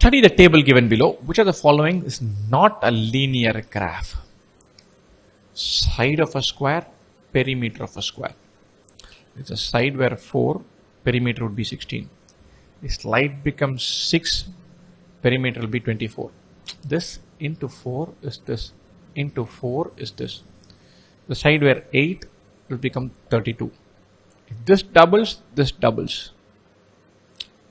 Study the table given below. Which of the following is not a linear graph? Side of a square, perimeter of a square. It's a side where 4, perimeter would be 16. The slide becomes 6, perimeter will be 24. This into 4 is this, into 4 is this. The side where 8 will become 32. If this doubles, this doubles.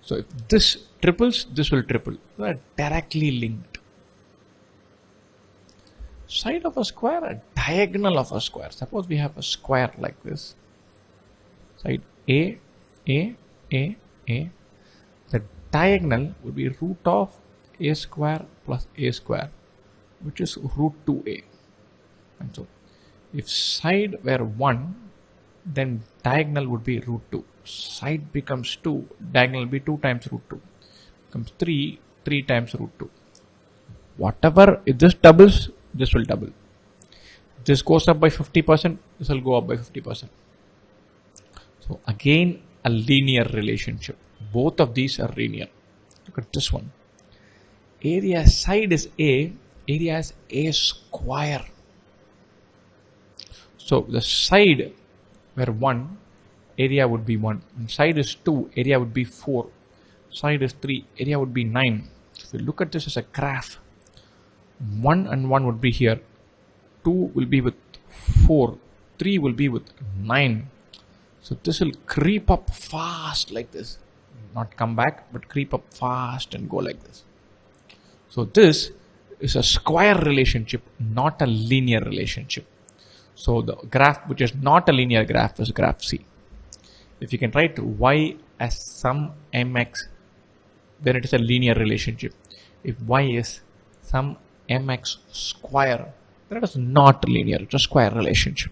So if this triples, this will triple. They are directly linked. Side of a square, a diagonal of a square. Suppose we have a square like this. Side A. The diagonal would be root of a square plus a square, which is root 2a. And so if side were 1, then diagonal would be root 2. Side becomes 2, diagonal will be 2 times root 2. Becomes 3, 3 times root 2. Whatever, if this doubles, this will double. If this goes up by 50%, this will go up by 50%. So again, a linear relationship. Both of these are linear. Look at this one. Area side is A, area is A square. So the side where 1, area would be 1. And side is 2, area would be 4. Side is 3, area would be 9. If you look at this as a graph, 1 and 1 would be here. 2 will be with 4. 3 will be with 9. So this will creep up fast like this. Not come back, but creep up fast and go like this. So this is a square relationship, not a linear relationship. So the graph which is not a linear graph is graph C. If you can write y as some mx, then it is a linear relationship. If y is some mx square, then it is not linear, it's a square relationship.